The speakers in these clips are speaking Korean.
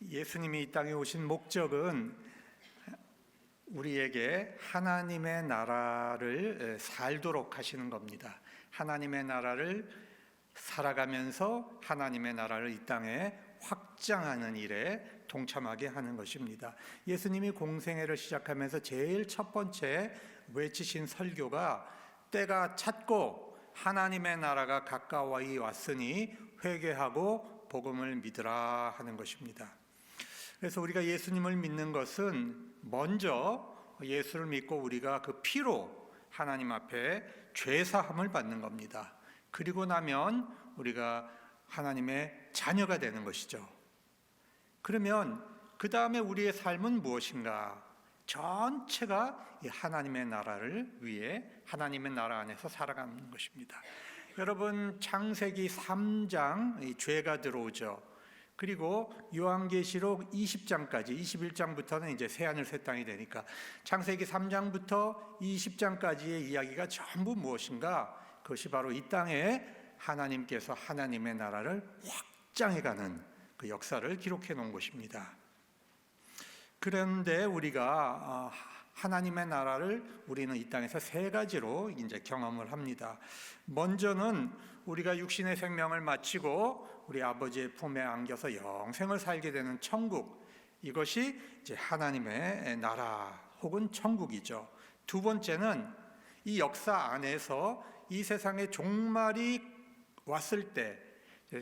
예수님이 이 땅에 오신 목적은 우리에게 하나님의 나라를 살도록 하시는 겁니다. 하나님의 나라를 살아가면서 하나님의 나라를 이 땅에 확장하는 일에 동참하게 하는 것입니다. 예수님이 공생애를 시작하면서 제일 첫 번째 외치신 설교가 때가 찼고 하나님의 나라가 가까이 왔으니 회개하고 복음을 믿으라 하는 것입니다. 그래서 우리가 예수님을 믿는 것은 먼저 예수를 믿고 우리가 그 피로 하나님 앞에 죄사함을 받는 겁니다. 그리고 나면 우리가 하나님의 자녀가 되는 것이죠. 그러면 그 다음에 우리의 삶은 무엇인가? 전체가 하나님의 나라를 위해 하나님의 나라 안에서 살아가는 것입니다. 여러분, 창세기 3장 죄가 들어오죠. 그리고 요한계시록 20장까지 21장부터는 이제 새하늘 새 땅이 되니까 창세기 3장부터 20장까지의 이야기가 전부 무엇인가? 그것이 바로 이 땅에 하나님께서 하나님의 나라를 확장해가는 그 역사를 기록해 놓은 것입니다. 그런데 우리가 하나님의 나라를 우리는 이 땅에서 세 가지로 이제 경험을 합니다. 먼저는 우리가 육신의 생명을 마치고 우리 아버지의 품에 안겨서 영생을 살게 되는 천국, 이것이 이제 하나님의 나라 혹은 천국이죠. 두 번째는 이 역사 안에서 이 세상의 종말이 왔을 때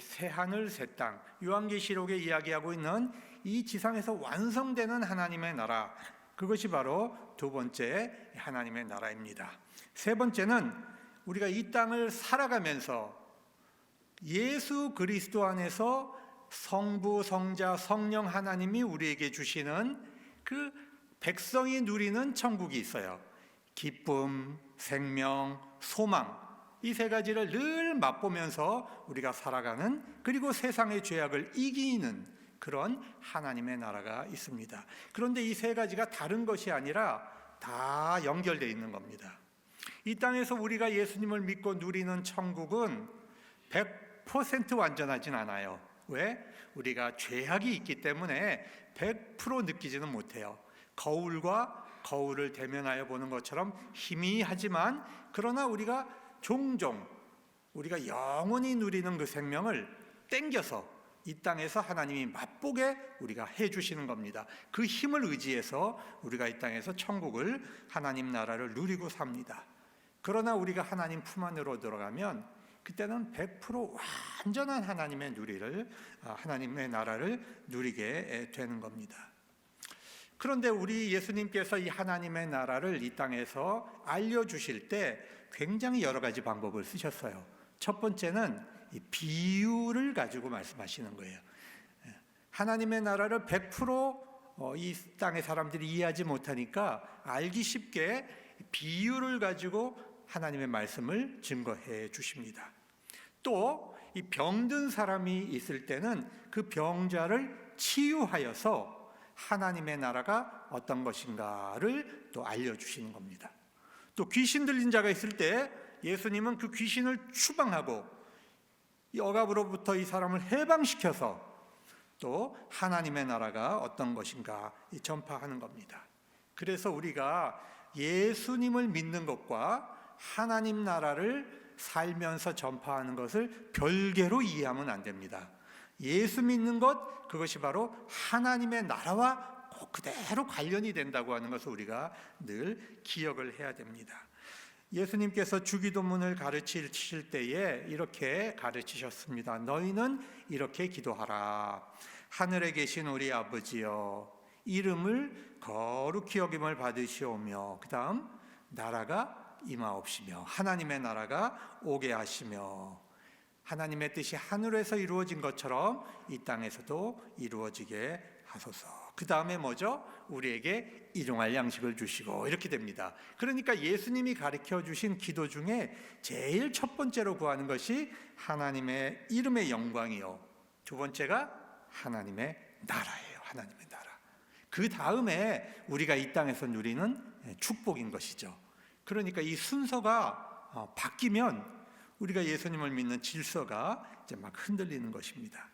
새 하늘 새 땅, 요한계시록에 이야기하고 있는 이 지상에서 완성되는 하나님의 나라, 그것이 바로 두 번째 하나님의 나라입니다. 세 번째는 우리가 이 땅을 살아가면서 예수 그리스도 안에서 성부, 성자, 성령 하나님이 우리에게 주시는 그 백성이 누리는 천국이 있어요. 기쁨, 생명, 소망, 이 세 가지를 늘 맛보면서 우리가 살아가는, 그리고 세상의 죄악을 이기는 그런 하나님의 나라가 있습니다. 그런데 이 세 가지가 다른 것이 아니라 다 연결되어 있는 겁니다. 이 땅에서 우리가 예수님을 믿고 누리는 천국은 100% 완전하진 않아요. 왜? 우리가 죄악이 있기 때문에 100% 느끼지는 못해요. 거울을 대면하여 보는 것처럼 희미하지만, 그러나 우리가 종종 우리가 영원히 누리는 그 생명을 땡겨서 이 땅에서 하나님이 맛보게 우리가 해주시는 겁니다. 그 힘을 의지해서 우리가 이 땅에서 천국을, 하나님 나라를 누리고 삽니다. 그러나 우리가 하나님 품 안으로 들어가면 그때는 100% 완전한 하나님의 나라를 누리게 되는 겁니다. 그런데 우리 예수님께서 이 하나님의 나라를 이 땅에서 알려주실 때 굉장히 여러 가지 방법을 쓰셨어요. 첫 번째는 이 비유를 가지고 말씀하시는 거예요. 하나님의 나라를 100%이 땅의 사람들이 이해하지 못하니까 알기 쉽게 비유를 가지고 하나님의 말씀을 증거해 주십니다. 또 이 병든 사람이 있을 때는 그 병자를 치유하여서 하나님의 나라가 어떤 것인가를 또 알려주시는 겁니다. 또 귀신 들린 자가 있을 때 예수님은 그 귀신을 추방하고 이 억압으로부터 이 사람을 해방시켜서 또 하나님의 나라가 어떤 것인가 전파하는 겁니다. 그래서 우리가 예수님을 믿는 것과 하나님 나라를 살면서 전파하는 것을 별개로 이해하면 안 됩니다. 예수 믿는 것, 그것이 바로 하나님의 나라와 꼭 그대로 관련이 된다고 하는 것을 우리가 늘 기억을 해야 됩니다. 예수님께서 주기도문을 가르치실 때에 이렇게 가르치셨습니다. 너희는 이렇게 기도하라. 하늘에 계신 우리 아버지여, 이름을 거룩히 여김을 받으시오며, 그 다음 나라가 임하옵시며, 하나님의 나라가 오게 하시며, 하나님의 뜻이 하늘에서 이루어진 것처럼 이 땅에서도 이루어지게 하소서. 그 다음에 뭐죠? 우리에게 일용할 양식을 주시고, 이렇게 됩니다. 그러니까 예수님이 가르쳐 주신 기도 중에 제일 첫 번째로 구하는 것이 하나님의 이름의 영광이요, 두 번째가 하나님의 나라예요. 하나님의 나라. 그 다음에 우리가 이 땅에서 누리는 축복인 것이죠. 그러니까 이 순서가 바뀌면 우리가 예수님을 믿는 질서가 이제 막 흔들리는 것입니다.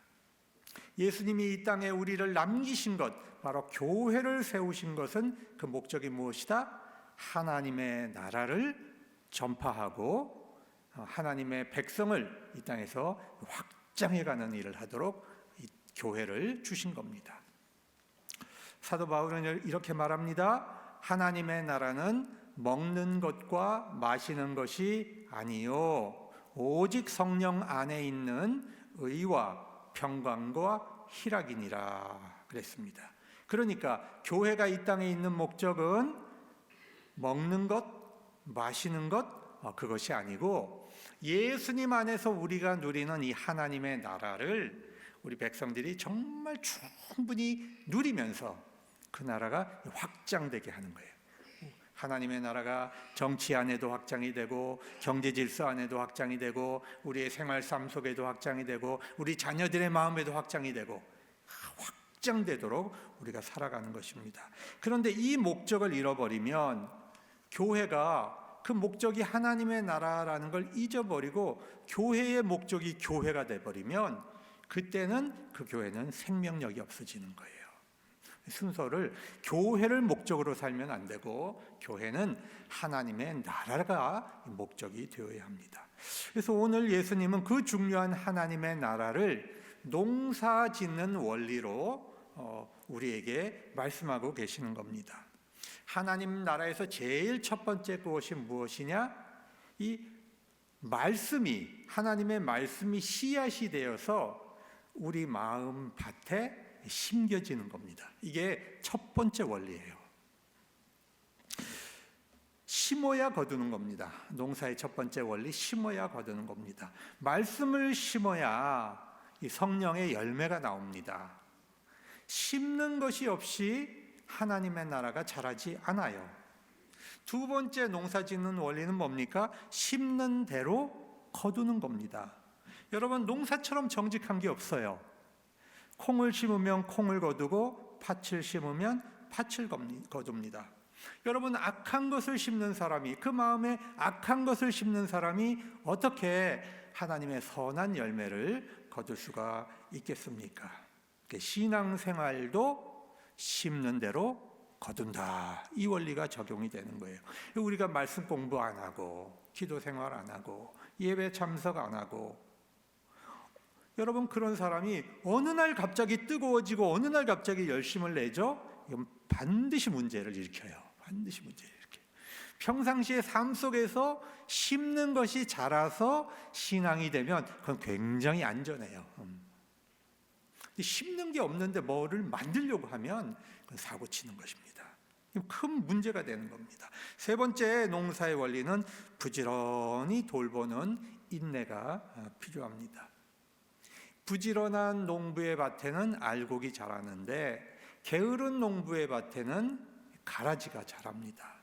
예수님이 이 땅에 우리를 남기신 것, 바로 교회를 세우신 것은 그 목적이 무엇이다? 하나님의 나라를 전파하고 하나님의 백성을 이 땅에서 확장해가는 일을 하도록 이 교회를 주신 겁니다. 사도 바울은 이렇게 말합니다. 하나님의 나라는 먹는 것과 마시는 것이 아니요 오직 성령 안에 있는 의와 평강과 희락이니라 그랬습니다. 그러니까 교회가 이 땅에 있는 목적은 먹는 것, 마시는 것 그것이 아니고 예수님 안에서 우리가 누리는 이 하나님의 나라를 우리 백성들이 정말 충분히 누리면서 그 나라가 확장되게 하는 거예요. 하나님의 나라가 정치 안에도 확장이 되고 경제 질서 안에도 확장이 되고 우리의 생활 삶 속에도 확장이 되고 우리 자녀들의 마음에도 확장이 되고 확장되도록 우리가 살아가는 것입니다. 그런데 이 목적을 잃어버리면 교회가 그 목적이 하나님의 나라라는 걸 잊어버리고 교회의 목적이 교회가 돼버리면 그때는 그 교회는 생명력이 없어지는 거예요. 순서를 교회를 목적으로 살면 안 되고 교회는 하나님의 나라가 목적이 되어야 합니다. 그래서 오늘 예수님은 그 중요한 하나님의 나라를 농사 짓는 원리로 우리에게 말씀하고 계시는 겁니다. 하나님 나라에서 제일 첫 번째 것이 무엇이냐? 이 말씀이 하나님의 말씀이 씨앗이 되어서 우리 마음 밭에 심겨지는 겁니다. 이게 첫 번째 원리예요. 심어야 거두는 겁니다. 농사의 첫 번째 원리, 심어야 거두는 겁니다. 말씀을 심어야 이 성령의 열매가 나옵니다. 심는 것이 없이 하나님의 나라가 자라지 않아요. 두 번째 농사 짓는 원리는 뭡니까? 심는 대로 거두는 겁니다. 여러분, 농사처럼 정직한 게 없어요. 콩을 심으면 콩을 거두고 팥을 심으면 팥을 거둡니다. 여러분, 악한 것을 심는 사람이, 그 마음에 악한 것을 심는 사람이 어떻게 하나님의 선한 열매를 거둘 수가 있겠습니까? 신앙생활도 심는 대로 거둔다. 이 원리가 적용이 되는 거예요. 우리가 말씀 공부 안 하고 기도 생활 안 하고 예배 참석 안 하고, 여러분, 그런 사람이 어느 날 갑자기 뜨거워지고 어느 날 갑자기 열심을 내죠? 이건 반드시 문제를 일으켜요. 반드시 문제를 일으켜요. 평상시의 삶 속에서 심는 것이 자라서 신앙이 되면 그건 굉장히 안전해요. 심는 게 없는데 뭐를 만들려고 하면 그건 사고 치는 것입니다. 큰 문제가 되는 겁니다. 세 번째 농사의 원리는 부지런히 돌보는 인내가 필요합니다. 부지런한 농부의 밭에는 알곡이 자라는데 게으른 농부의 밭에는 가라지가 자랍니다.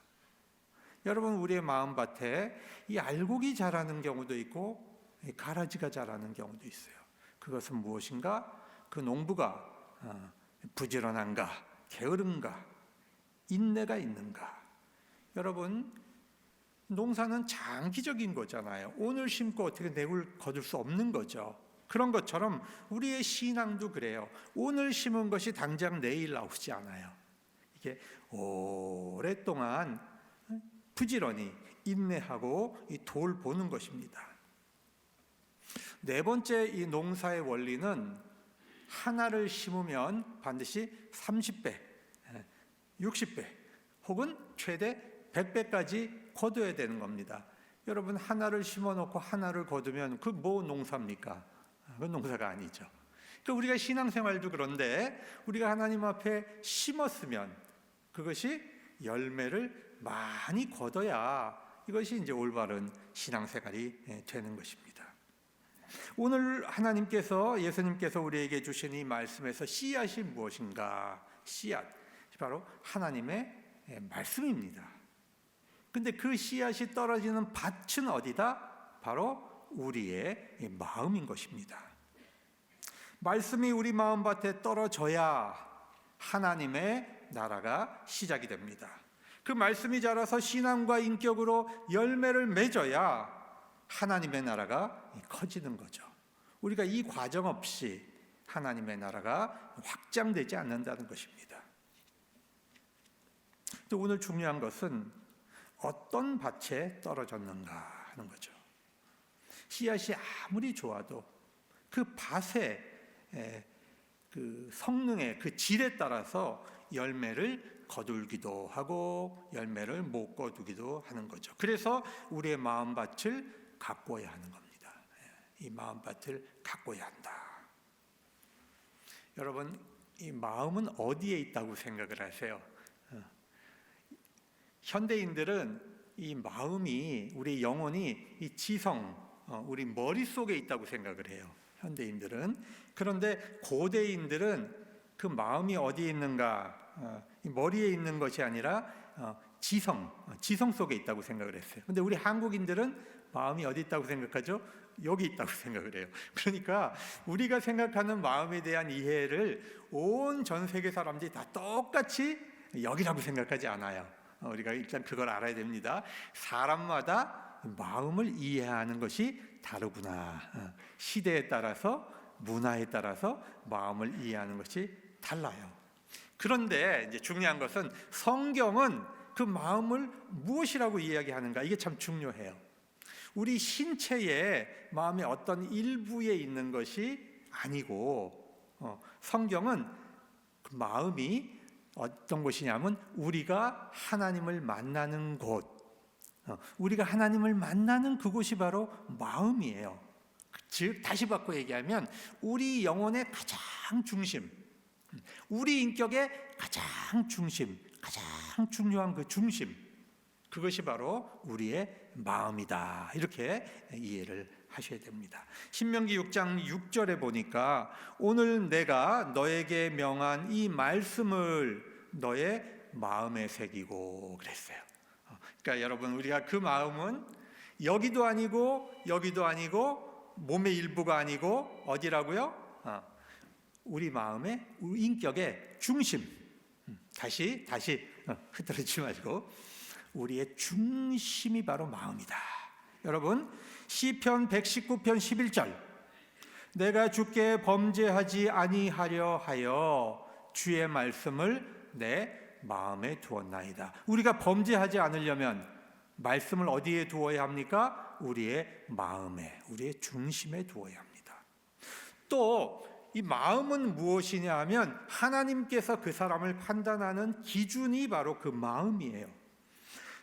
여러분, 우리의 마음밭에 이 알곡이 자라는 경우도 있고 가라지가 자라는 경우도 있어요. 그것은 무엇인가? 그 농부가 부지런한가, 게으른가, 인내가 있는가. 여러분, 농사는 장기적인 거잖아요. 오늘 심고 어떻게 내일 거둘 수 없는 거죠. 그런 것처럼 우리의 신앙도 그래요. 오늘 심은 것이 당장 내일 나오지 않아요. 이게 오랫동안 부지런히 인내하고 이 돌보는 것입니다. 네 번째 이 농사의 원리는 하나를 심으면 반드시 30배, 60배 혹은 최대 100배까지 거둬야 되는 겁니다. 여러분, 하나를 심어놓고 하나를 거두면 그 뭐 농사입니까? 그건 농사가 아니죠. 그러니까 우리가 신앙생활도 그런데 우리가 하나님 앞에 심었으면 그것이 열매를 많이 거둬야 이것이 이제 올바른 신앙생활이 되는 것입니다. 오늘 하나님께서, 예수님께서 우리에게 주신 이 말씀에서 씨앗이 무엇인가? 씨앗, 바로 하나님의 말씀입니다. 근데 그 씨앗이 떨어지는 밭은 어디다? 바로 우리의 마음인 것입니다. 말씀이 우리 마음밭에 떨어져야 하나님의 나라가 시작이 됩니다. 그 말씀이 자라서 신앙과 인격으로 열매를 맺어야 하나님의 나라가 커지는 거죠. 우리가 이 과정 없이 하나님의 나라가 확장되지 않는다는 것입니다. 또 오늘 중요한 것은 어떤 밭에 떨어졌는가 하는 거죠. 씨앗이 아무리 좋아도 그 밭의 그 성능의 그 질에 따라서 열매를 거둘기도 하고 열매를 못 거두기도 하는 거죠. 그래서 우리의 마음밭을 가꿔야 하는 겁니다. 이 마음밭을 가꿔야 한다. 여러분, 이 마음은 어디에 있다고 생각을 하세요? 현대인들은 이 마음이, 우리 영혼이 이 지성, 우리 머릿속에 있다고 생각을 해요. 현대인들은. 그런데 고대인들은 그 마음이 어디에 있는가, 머리에 있는 것이 아니라 지성 속에 있다고 생각을 했어요. 그런데 우리 한국인들은 마음이 어디 있다고 생각하죠? 여기 있다고 생각을 해요. 그러니까 우리가 생각하는 마음에 대한 이해를 온 전 세계 사람들이 다 똑같이 여기라고 생각하지 않아요. 우리가 일단 그걸 알아야 됩니다. 사람마다 마음을 이해하는 것이 다르구나. 시대에 따라서, 문화에 따라서 마음을 이해하는 것이 달라요. 그런데 이제 중요한 것은 성경은 그 마음을 무엇이라고 이야기하는가, 이게 참 중요해요. 우리 신체의 마음의 어떤 일부에 있는 것이 아니고, 성경은 그 마음이 어떤 곳이냐면 우리가 하나님을 만나는 곳, 우리가 하나님을 만나는 그곳이 바로 마음이에요. 즉 다시 바꿔 얘기하면 우리 영혼의 가장 중심, 우리 인격의 가장 중심, 가장 중요한 그 중심, 그것이 바로 우리의 마음이다. 이렇게 이해를 하셔야 됩니다. 신명기 6장 6절에 보니까 오늘 내가 너에게 명한 이 말씀을 너의 마음에 새기고 그랬어요. 그러니까 여러분, 우리가 그 마음은 여기도 아니고 여기도 아니고 몸의 일부가 아니고 어디라고요? 우리 마음의, 우리 인격의 중심. 다시 흐트러지지 말고 우리의 중심이 바로 마음이다. 여러분, 시편 119편 11절, 내가 주께 범죄하지 아니하려 하여 주의 말씀을 내 마음에 두었나이다. 우리가 범죄하지 않으려면 말씀을 어디에 두어야 합니까? 우리의 마음에, 우리의 중심에 두어야 합니다. 또 이 마음은 무엇이냐 하면 하나님께서 그 사람을 판단하는 기준이 바로 그 마음이에요.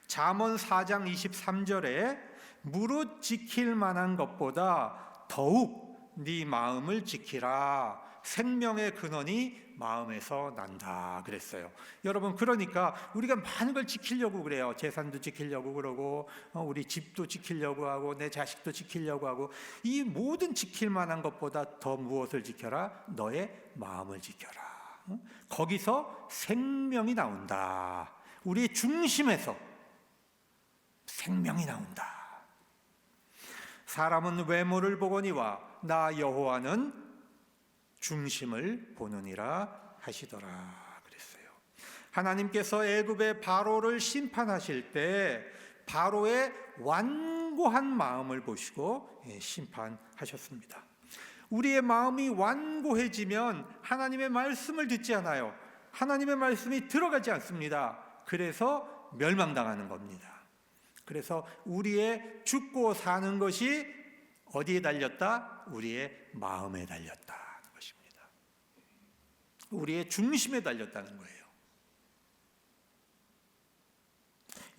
잠언 4장 23절에 무릇 지킬 만한 것보다 더욱 네 마음을 지키라. 생명의 근원이 마음에서 난다 그랬어요. 여러분, 그러니까 우리가 많은 걸 지키려고 그래요. 재산도 지키려고 그러고, 우리 집도 지키려고 하고, 내 자식도 지키려고 하고, 이 모든 지킬 만한 것보다 더 무엇을 지켜라? 너의 마음을 지켜라. 거기서 생명이 나온다. 우리의 중심에서 생명이 나온다. 사람은 외모를 보거니와 나 여호와는 중심을 보느니라 하시더라 그랬어요. 하나님께서 애굽의 바로를 심판하실 때 바로의 완고한 마음을 보시고 심판하셨습니다. 우리의 마음이 완고해지면 하나님의 말씀을 듣지 않아요. 하나님의 말씀이 들어가지 않습니다. 그래서 멸망당하는 겁니다. 그래서 우리의 죽고 사는 것이 어디에 달렸다? 우리의 마음에 달렸다. 우리의 중심에 달렸다는 거예요.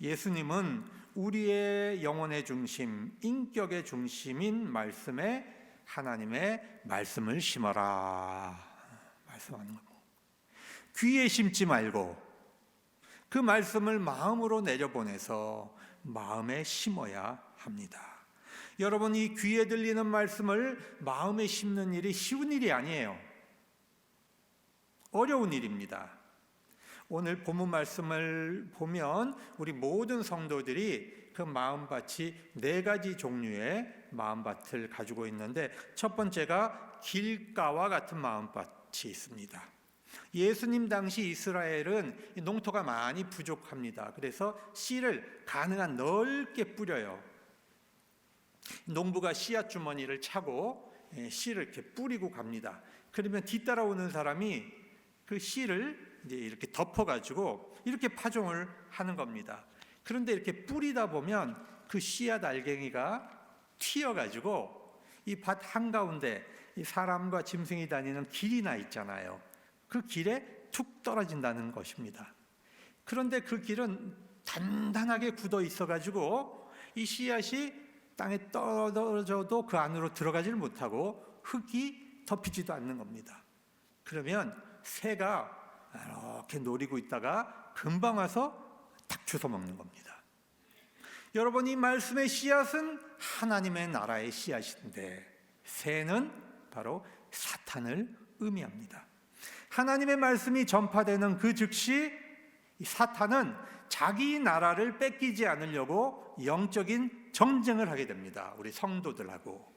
예수님은 우리의 영혼의 중심, 인격의 중심인 말씀에 하나님의 말씀을 심어라 말씀하는 거고, 귀에 심지 말고 그 말씀을 마음으로 내려보내서 마음에 심어야 합니다. 여러분, 이 귀에 들리는 말씀을 마음에 심는 일이 쉬운 일이 아니에요. 어려운 일입니다. 오늘 본문 말씀을 보면 우리 모든 성도들이 그 마음밭이 4가지 종류의 마음밭을 가지고 있는데, 첫 번째가 길가와 같은 마음밭이 있습니다. 예수님 당시 이스라엘은 농토가 많이 부족합니다. 그래서 씨를 가능한 넓게 뿌려요. 농부가 씨앗 주머니를 차고 씨를 이렇게 뿌리고 갑니다. 그러면 뒤따라오는 사람이 그 씨를 이제 이렇게 덮어가지고 이렇게 파종을 하는 겁니다. 그런데 이렇게 뿌리다 보면 그 씨앗 알갱이가 튀어가지고 이 밭 한가운데 이 사람과 짐승이 다니는 길이 나 있잖아요. 그 길에 툭 떨어진다는 것입니다. 그런데 그 길은 단단하게 굳어 있어가지고 이 씨앗이 땅에 떨어져도 그 안으로 들어가지를 못하고 흙이 덮이지도 않는 겁니다. 그러면 새가 이렇게 노리고 있다가 금방 와서 탁 주워 먹는 겁니다. 여러분, 이 말씀의 씨앗은 하나님의 나라의 씨앗인데 새는 바로 사탄을 의미합니다. 하나님의 말씀이 전파되는 그 즉시 이 사탄은 자기 나라를 뺏기지 않으려고 영적인 전쟁을 하게 됩니다. 우리 성도들하고.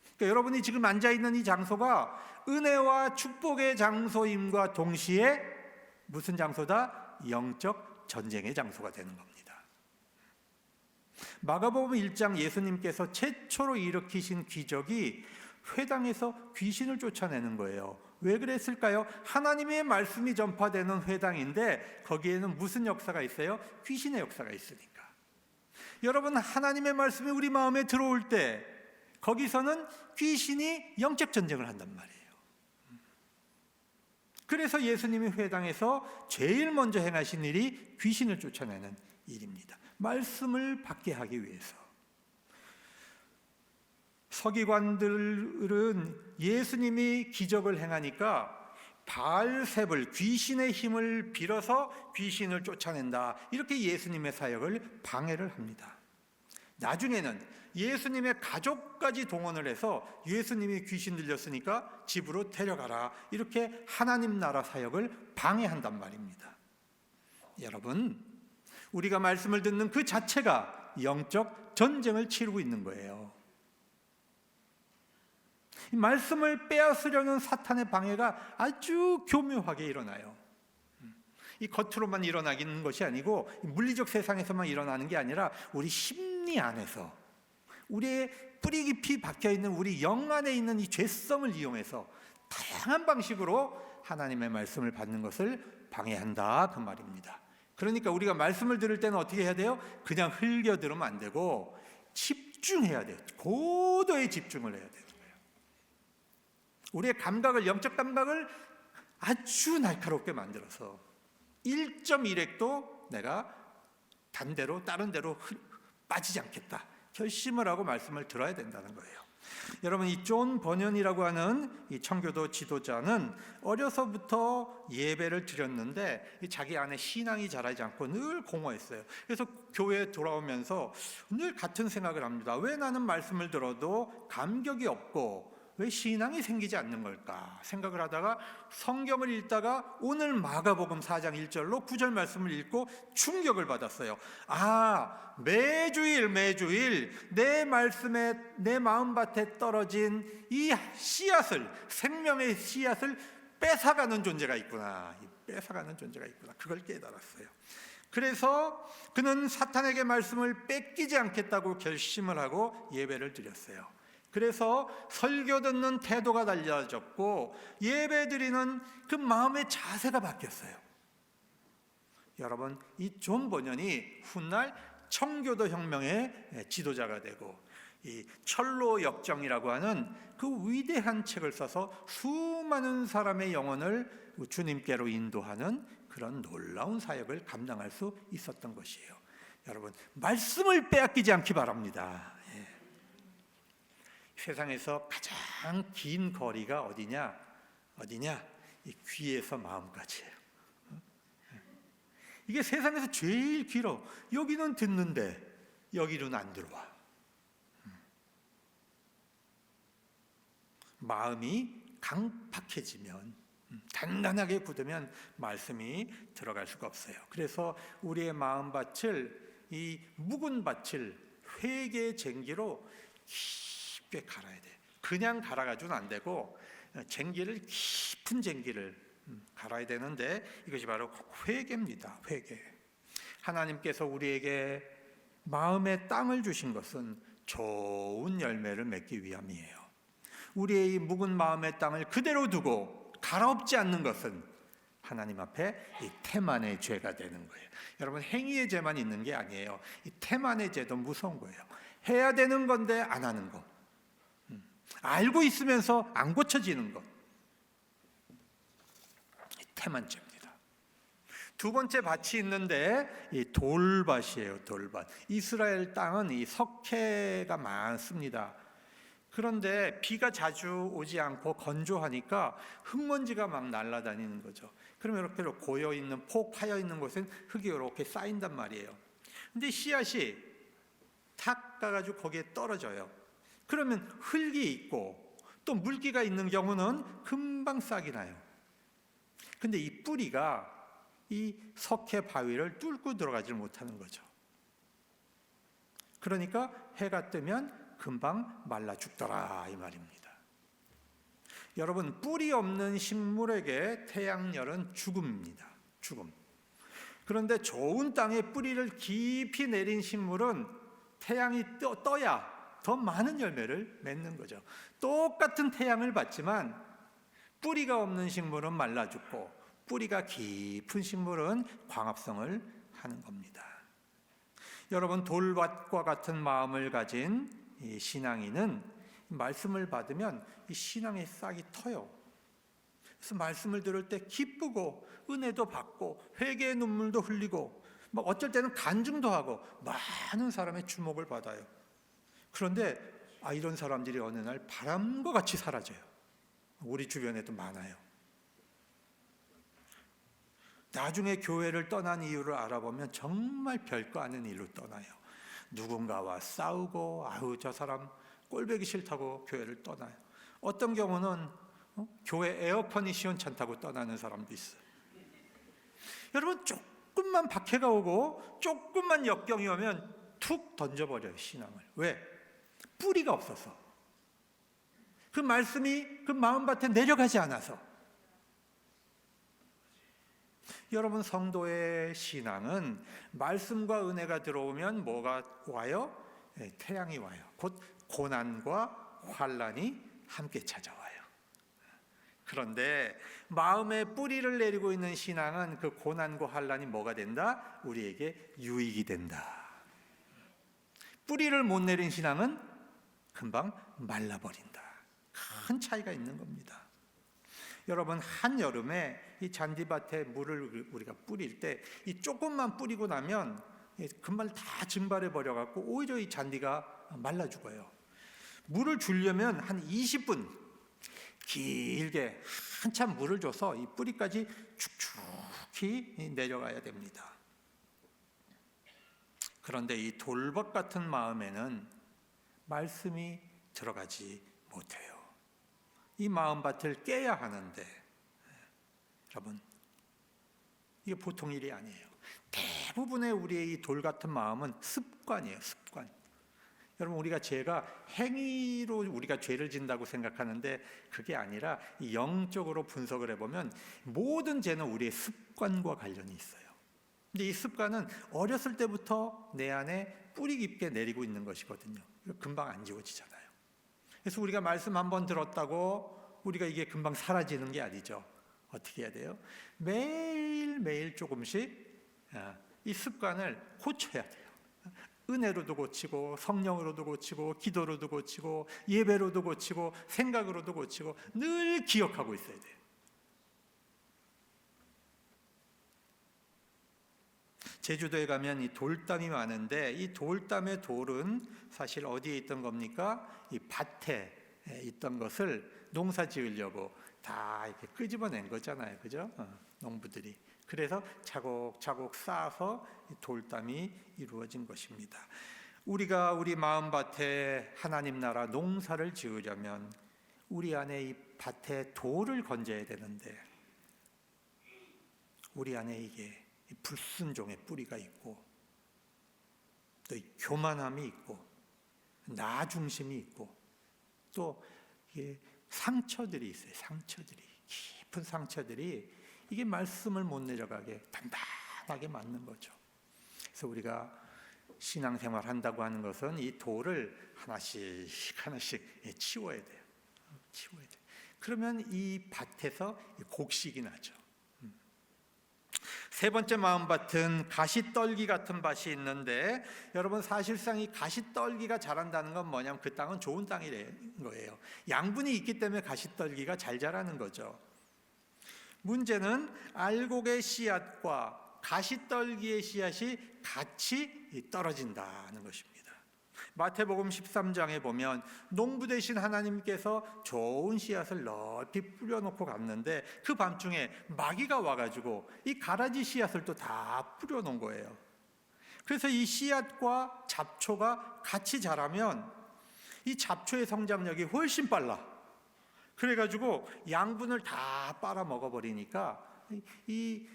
그러니까 여러분이 지금 앉아있는 이 장소가 은혜와 축복의 장소임과 동시에 무슨 장소다? 영적 전쟁의 장소가 되는 겁니다. 마가복음 1장 예수님께서 최초로 일으키신 기적이 회당에서 귀신을 쫓아내는 거예요. 왜 그랬을까요? 하나님의 말씀이 전파되는 회당인데 거기에는 무슨 역사가 있어요? 귀신의 역사가 있으니까. 여러분, 하나님의 말씀이 우리 마음에 들어올 때 거기서는 귀신이 영적 전쟁을 한단 말이에요. 그래서 예수님이 회당에서 제일 먼저 행하신 일이 귀신을 쫓아내는 일입니다. 말씀을 받게 하기 위해서. 서기관들은 예수님이 기적을 행하니까 바알세불, 귀신의 힘을 빌어서 귀신을 쫓아낸다, 이렇게 예수님의 사역을 방해를 합니다. 나중에는 예수님의 가족까지 동원을 해서 예수님이 귀신 들렸으니까 집으로 데려가라, 이렇게 하나님 나라 사역을 방해한단 말입니다. 여러분, 우리가 말씀을 듣는 그 자체가 영적 전쟁을 치르고 있는 거예요. 이 말씀을 빼앗으려는 사탄의 방해가 아주 교묘하게 일어나요. 이 겉으로만 일어나기는 것이 아니고 물리적 세상에서만 일어나는 게 아니라 우리 심리 안에서, 우리의 뿌리 깊이 박혀있는 우리 영 안에 있는 이 죄성을 이용해서 다양한 방식으로 하나님의 말씀을 받는 것을 방해한다, 그 말입니다. 그러니까 우리가 말씀을 들을 때는 어떻게 해야 돼요? 그냥 흘겨 들으면 안 되고 집중해야 돼요. 고도의 집중을 해야 되는 거예요. 우리의 감각을, 영적 감각을 아주 날카롭게 만들어서 1.1핵도 내가 단대로 다른 데로 빠지지 않겠다, 결심을 하고 말씀을 들어야 된다는 거예요. 여러분, 이 존 버년이라고 하는 이 청교도 지도자는 어려서부터 예배를 드렸는데 자기 안에 신앙이 자라지 않고 늘 공허했어요. 그래서 교회에 돌아오면서 늘 같은 생각을 합니다. 왜 나는 말씀을 들어도 감격이 없고 왜 신앙이 생기지 않는 걸까 생각을 하다가 성경을 읽다가 오늘 마가복음 4장 1절로 9절 말씀을 읽고 충격을 받았어요. 아, 매주일 내 말씀에, 내 마음밭에 떨어진 이 씨앗을, 생명의 씨앗을 뺏어가는 존재가 있구나. 뺏어가는 존재가 있구나. 그걸 깨달았어요. 그래서 그는 사탄에게 말씀을 뺏기지 않겠다고 결심을 하고 예배를 드렸어요. 그래서 설교 듣는 태도가 달라졌고 예배 드리는 그 마음의 자세가 바뀌었어요. 여러분, 이 존 버년이 훗날 청교도 혁명의 지도자가 되고 이 철로 역정이라고 하는 그 위대한 책을 써서 수많은 사람의 영혼을 주님께로 인도하는 그런 놀라운 사역을 감당할 수 있었던 것이에요. 여러분, 말씀을 빼앗기지 않기 바랍니다. 세상에서 가장 긴 거리가 어디냐? 이 귀에서 마음까지예요. 이게 세상에서 제일 길어. 여기는 듣는데 여기로는 안 들어와. 마음이 강팍해지면, 단단하게 굳으면 말씀이 들어갈 수가 없어요. 그래서 우리의 마음밭을, 이 묵은 밭을 회개의 쟁기로 깊게 갈아야 돼. 그냥 갈아가지고는 안 되고 쟁기를, 깊은 쟁기를 갈아야 되는데 이것이 바로 회개입니다. 회개. 하나님께서 우리에게 마음의 땅을 주신 것은 좋은 열매를 맺기 위함이에요. 우리의 이 묵은 마음의 땅을 그대로 두고 갈아엎지 않는 것은 하나님 앞에 이 태만의 죄가 되는 거예요. 여러분, 행위의 죄만 있는 게 아니에요. 이 태만의 죄도 무서운 거예요. 해야 되는 건데 안 하는 거, 알고 있으면서 안 고쳐지는 것, 태만죄입니다. 두 번째 밭이 있는데 이 돌밭이에요. 돌밭. 이스라엘 땅은 이 석회가 많습니다. 그런데 비가 자주 오지 않고 건조하니까 흙먼지가 막 날아다니는 거죠. 그러면 이렇게 고여 있는, 폭 파여 있는 곳엔 흙이 이렇게 쌓인단 말이에요. 근데 씨앗이 탁 가가지고 거기에 떨어져요. 그러면 흙이 있고 또 물기가 있는 경우는 금방 싹이 나요. 근데 이 뿌리가 이 석회 바위를 뚫고 들어가지 못하는 거죠. 그러니까 해가 뜨면 금방 말라 죽더라 이 말입니다. 여러분, 뿌리 없는 식물에게 태양열은 죽음입니다. 죽음. 그런데 좋은 땅에 뿌리를 깊이 내린 식물은 태양이 떠야 더 많은 열매를 맺는 거죠. 똑같은 태양을 받지만 뿌리가 없는 식물은 말라 죽고 뿌리가 깊은 식물은 광합성을 하는 겁니다. 여러분, 돌밭과 같은 마음을 가진 이 신앙인은 말씀을 받으면 이 신앙의 싹이 터요. 그래서 말씀을 들을 때 기쁘고 은혜도 받고 회개의 눈물도 흘리고 막 어쩔 때는 간증도 하고 많은 사람의 주목을 받아요. 그런데 이런 사람들이 어느 날 바람과 같이 사라져요. 우리 주변에도 많아요. 나중에 교회를 떠난 이유를 알아보면 정말 별거 아닌 일로 떠나요. 누군가와 싸우고 저 사람 꼴보기 싫다고 교회를 떠나요. 어떤 경우는 교회 에어컨이 시원찮다고 떠나는 사람도 있어요. 여러분, 조금만 박해가 오고 조금만 역경이 오면 툭 던져버려요, 신앙을. 왜? 뿌리가 없어서. 그 말씀이 그 마음밭에 내려가지 않아서. 여러분, 성도의 신앙은 말씀과 은혜가 들어오면 뭐가 와요? 태양이 와요. 곧 고난과 환난이 함께 찾아와요. 그런데 마음에 뿌리를 내리고 있는 신앙은 그 고난과 환난이 뭐가 된다? 우리에게 유익이 된다. 뿌리를 못 내린 신앙은 금방 말라버린다. 큰 차이가 있는 겁니다. 여러분, 한여름에 이 잔디밭에 물을 우리가 뿌릴 때 이 조금만 뿌리고 나면 금방 다 증발해 버려갖고 오히려 이 잔디가 말라 죽어요. 물을 주려면 한 20분 길게 한참 물을 줘서 이 뿌리까지 축축히 내려가야 됩니다. 그런데 이 돌밭 같은 마음에는 말씀이 들어가지 못해요. 이 마음밭을 깨야 하는데 여러분, 이게 보통 일이 아니에요. 대부분의 우리의 이 돌 같은 마음은 습관이에요. 습관. 여러분, 우리가 죄가 행위로 우리가 죄를 진다고 생각하는데 그게 아니라 영적으로 분석을 해보면 모든 죄는 우리의 습관과 관련이 있어요. 근데 이 습관은 어렸을 때부터 내 안에 뿌리 깊게 내리고 있는 것이거든요. 금방 안 지워지잖아요. 그래서 우리가 말씀 한번 들었다고 우리가 이게 금방 사라지는 게 아니죠. 어떻게 해야 돼요? 매일매일 조금씩 이 습관을 고쳐야 돼요. 은혜로도 고치고 성령으로도 고치고 기도로도 고치고 예배로도 고치고 생각으로도 고치고 늘 기억하고 있어야 돼요. 제주도에 가면 이 돌담이 많은데 이 돌담의 돌은 사실 어디에 있던 겁니까? 이 밭에 있던 것을 농사 지으려고 다 이렇게 끄집어낸 거잖아요. 그죠? 농부들이. 그래서 차곡차곡 쌓아서 돌담이 이루어진 것입니다. 우리가 우리 마음밭에 하나님 나라 농사를 지으려면 우리 안에 이 밭에 돌을 건져야 되는데 우리 안에 이게 불순종의 뿌리가 있고 또 교만함이 있고 나 중심이 있고 또 이게 상처들이 있어요. 상처들이 깊은 상처들이 이게 말씀을 못 내려가게 단단하게 맞는 거죠. 그래서 우리가 신앙생활 한다고 하는 것은 이 돌을 하나씩 치워야 돼요. 치워야 돼. 그러면 이 밭에서 곡식이 나죠. 세 번째 마음밭은 가시떨기 같은 밭이 있는데, 여러분 사실상 이 가시떨기가 자란다는 건 뭐냐면 그 땅은 좋은 땅이라는 거예요. 양분이 있기 때문에 가시떨기가 잘 자라는 거죠. 문제는 알곡의 씨앗과 가시떨기의 씨앗이 같이 떨어진다는 것입니다. 마태복음 13장에 보면 농부 되신 하나님께서 좋은 씨앗을 넓이 뿌려놓고 갔는데 그 밤중에 마귀가 와가지고 이 가라지 씨앗을 또 다 뿌려놓은 거예요. 그래서 이 씨앗과 잡초가 같이 자라면 이 잡초의 성장력이 훨씬 빨라. 그래가지고 양분을 다 빨아먹어버리니까 이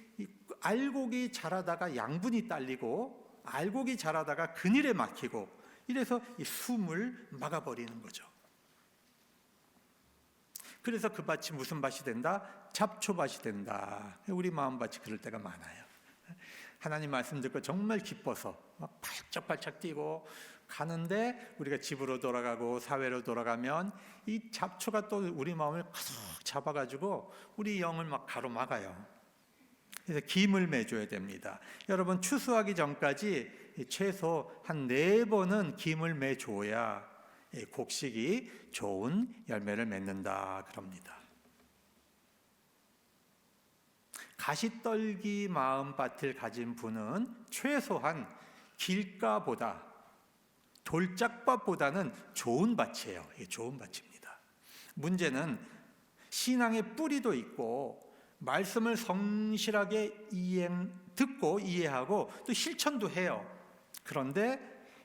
알곡이 자라다가 양분이 딸리고 알곡이 자라다가 그늘에 막히고 이래서 이 숨을 막아버리는 거죠. 그래서 그 밭이 무슨 밭이 된다? 잡초밭이 된다. 우리 마음밭이 그럴 때가 많아요. 하나님 말씀 듣고 정말 기뻐서 막 발짝발짝 뛰고 가는데 우리가 집으로 돌아가고 사회로 돌아가면 이 잡초가 또 우리 마음을 가득 잡아가지고 우리 영을 막 가로막아요. 그래서 김을 매줘야 됩니다. 여러분 추수하기 전까지 최소 한 4번은 김을 매줘야 곡식이 좋은 열매를 맺는다 그럽니다. 가시떨기 마음밭을 가진 분은 최소한 길가보다 돌짝밭보다는 좋은 밭이에요. 이게 좋은 밭입니다. 문제는 신앙의 뿌리도 있고 말씀을 성실하게 듣고 이해하고 또 실천도 해요. 그런데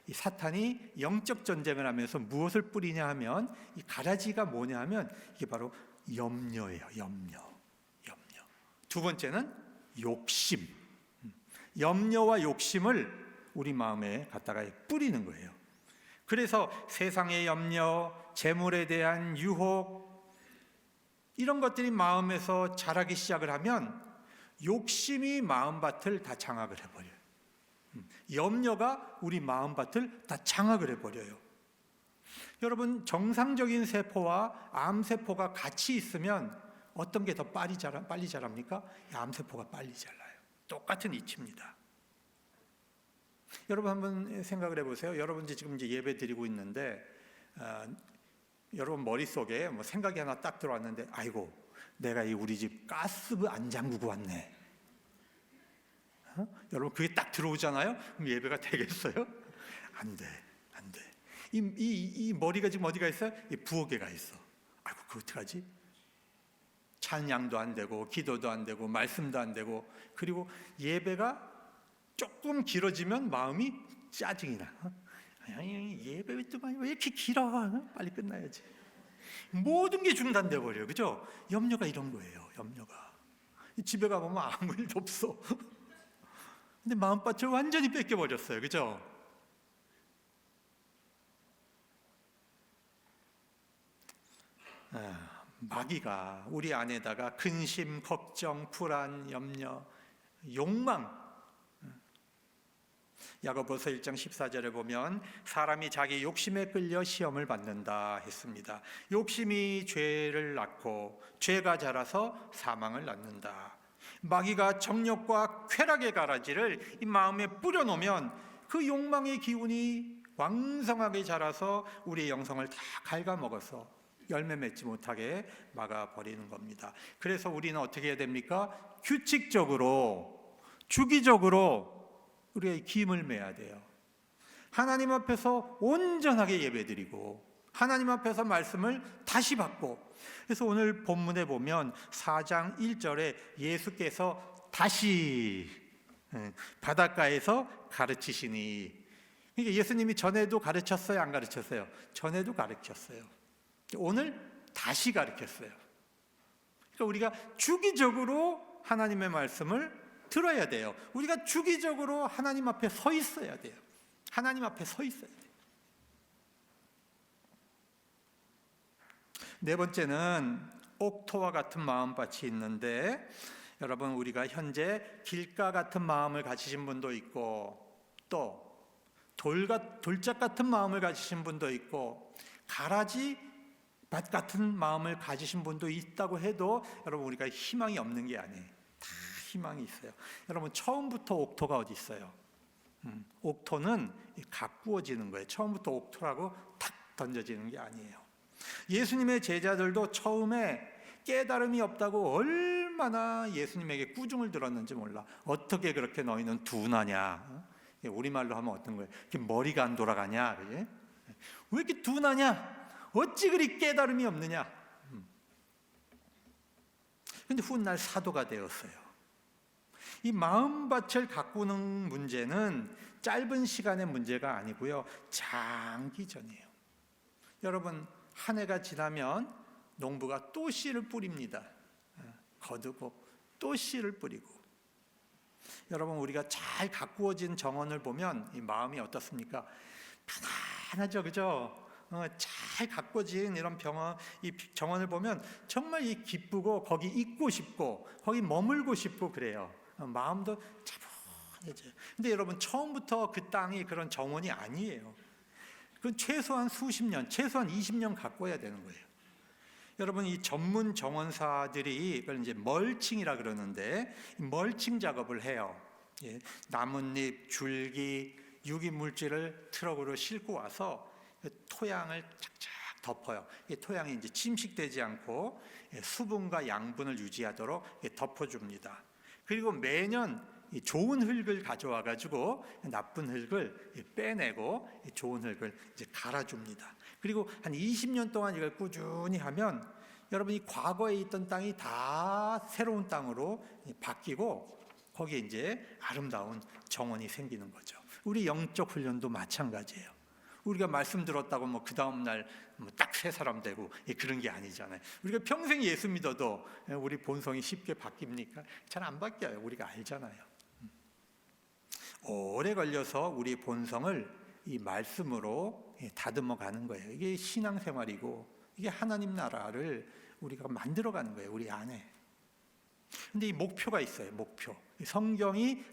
이 사탄이 영적 전쟁을 하면서 무엇을 뿌리냐 하면 이 가라지가 뭐냐 하면 이게 바로 염려예요. 염려. 두 번째는 욕심. 염려와 욕심을 우리 마음에 갖다가 뿌리는 거예요. 그래서 세상의 염려, 재물에 대한 유혹 이런 것들이 마음에서 자라기 시작을 하면 욕심이 마음밭을 다 장악을 해버려요. 염려가 우리 마음밭을 다 장악을 해버려요. 여러분 정상적인 세포와 암세포가 같이 있으면 어떤 게 더 빨리 자랍니까? 암세포가 빨리 자라요. 똑같은 이치입니다. 여러분 한번 생각을 해보세요. 여러분 지금 예배 드리고 있는데 여러분 머릿속에 뭐 생각이 하나 딱 들어왔는데 아이고 내가 이 우리 집 가스 안 잠그고 왔네. 여러분 그게 딱 들어오잖아요. 그럼 예배가 되겠어요? 안 돼. 이 머리가 지금 어디가 있어요? 이 부엌에가 있어. 아이고 그거 어떡하지? 찬양도 안 되고 기도도 안 되고 말씀도 안 되고 그리고 예배가 조금 길어지면 마음이 짜증이 나. 예배 왜 이렇게 길어? 빨리 끝나야지. 모든 게 중단돼 버려요. 그죠? 염려가 이런 거예요. 염려가. 집에 가보면 아무 일도 없어. 근데 마음밭을 완전히 뺏겨버렸어요. 그죠? 마귀가 우리 안에다가 근심, 걱정, 불안, 염려, 욕망. 야고보서 1장 14절에 보면 사람이 자기 욕심에 끌려 시험을 받는다 했습니다. 욕심이 죄를 낳고 죄가 자라서 사망을 낳는다. 마귀가 정욕과 쾌락의 가라지를 이 마음에 뿌려놓으면 그 욕망의 기운이 왕성하게 자라서 우리의 영성을 다 갉아먹어서 열매 맺지 못하게 막아버리는 겁니다. 그래서 우리는 어떻게 해야 됩니까? 규칙적으로 주기적으로 우리의 기임을 매야 돼요. 하나님 앞에서 온전하게 예배드리고 하나님 앞에서 말씀을 다시 받고. 그래서 오늘 본문에 보면 4장 1절에 예수께서 다시 바닷가에서 가르치시니. 그러니까 예수님이 전에도 가르쳤어요? 안 가르쳤어요? 전에도 가르쳤어요. 오늘 다시 가르쳤어요. 그러니까 우리가 주기적으로 하나님의 말씀을 들어야 돼요. 우리가 주기적으로 하나님 앞에 서 있어야 돼요. 하나님 앞에 서 있어야 돼요. 네 번째는 옥토와 같은 마음밭이 있는데, 여러분 우리가 현재 길가 같은 마음을 가지신 분도 있고 또 돌짝 같은 마음을 가지신 분도 있고 가라지 밭 같은 마음을 가지신 분도 있다고 해도 여러분 우리가 희망이 없는 게 아니에요. 다 희망이 있어요. 여러분 처음부터 옥토가 어디 있어요? 옥토는 가꾸어지는 거예요. 처음부터 옥토라고 탁 던져지는 게 아니에요. 예수님의 제자들도 처음에 깨달음이 없다고 얼마나 예수님에게 꾸중을 들었는지 몰라. 어떻게 그렇게 너희는 둔하냐? 우리말로 하면 어떤 거예요? 머리가 안 돌아가냐? 그지? 왜 이렇게 둔하냐? 어찌 그리 깨달음이 없느냐? 근데 훗날 사도가 되었어요. 이 마음밭을 가꾸는 문제는 짧은 시간의 문제가 아니고요, 장기전이에요. 여러분, 한 해가 지나면 농부가 또 씨를 뿌립니다. 거두고 또 씨를 뿌리고. 여러분, 우리가 잘 가꾸어진 정원을 보면 이 마음이 어떻습니까? 편안하죠, 그죠? 잘 가꾸어진 이런 이 정원을 보면 정말 기쁘고 거기 있고 싶고 거기 머물고 싶고 그래요. 마음도 차분해져요. 근데 여러분, 처음부터 그 땅이 그런 정원이 아니에요. 그건 최소한 수십 년, 최소한 20년 가꿔야 되는 거예요. 여러분, 이 전문 정원사들이 이걸 이제 멀칭이라 그러는데, 멀칭 작업을 해요. 나뭇잎, 줄기, 유기물질을 트럭으로 싣고 와서 토양을 착착 덮어요. 이 토양이 이제 침식되지 않고 수분과 양분을 유지하도록 덮어줍니다. 그리고 매년 좋은 흙을 가져와 가지고 나쁜 흙을 빼내고 좋은 흙을 이제 갈아줍니다. 그리고 한 20년 동안 이걸 꾸준히 하면 여러분이 과거에 있던 땅이 다 새로운 땅으로 바뀌고 거기에 이제 아름다운 정원이 생기는 거죠. 우리 영적 훈련도 마찬가지예요. 우리가 말씀 들었다고 뭐 그 다음 날 딱 새 사람 되고 그런 게 아니잖아요. 우리가 평생 예수 믿어도 우리 본성이 쉽게 바뀝니까? 잘 안 바뀌어요. 우리가 알잖아요. 오래 걸려서 우리 본성을 이 말씀으로 다듬어 가는 거예요. 이게 신앙생활이고 이게 하나님 나라를 우리가 만들어가는 거예요. 우리 안에. 근데 이 목표가 있어요. 목표. 성경이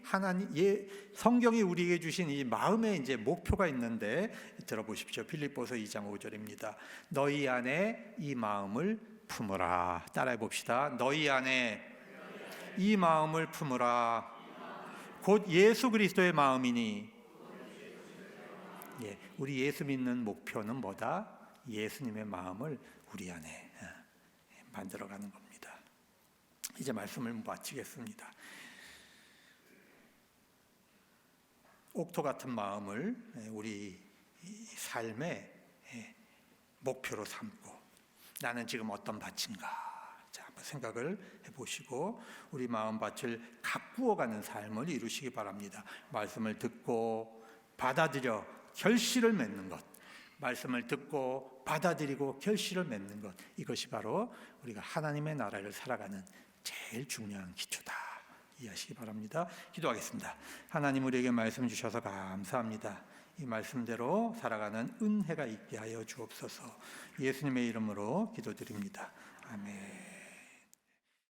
우리에게 주신 이 마음에 이제 목표가 있는데 들어보십시오. 빌립보서 2장 5절입니다. 너희 안에 이 마음을 품으라. 따라해 봅시다. 너희 안에 이 마음을 품으라. 곧 예수 그리스도의 마음이니. 우리 예수 믿는 목표는 뭐다? 예수님의 마음을 우리 안에 만들어가는 겁니다. 이제 말씀을 마치겠습니다. 옥토 같은 마음을 우리 삶의 목표로 삼고 나는 지금 어떤 밭인가? 자, 한번 생각을 해보시고 우리 마음밭을 가꾸어가는 삶을 이루시기 바랍니다. 말씀을 듣고 받아들여 결실을 맺는 것, 말씀을 듣고 받아들이고 결실을 맺는 것, 이것이 바로 우리가 하나님의 나라를 살아가는 제일 중요한 기초다. 이해하시기 바랍니다. 기도하겠습니다. 하나님, 우리에게 말씀 주셔서 감사합니다. 이 말씀대로 살아가는 은혜가 있게 하여 주옵소서. 예수님의 이름으로 기도드립니다. 아멘.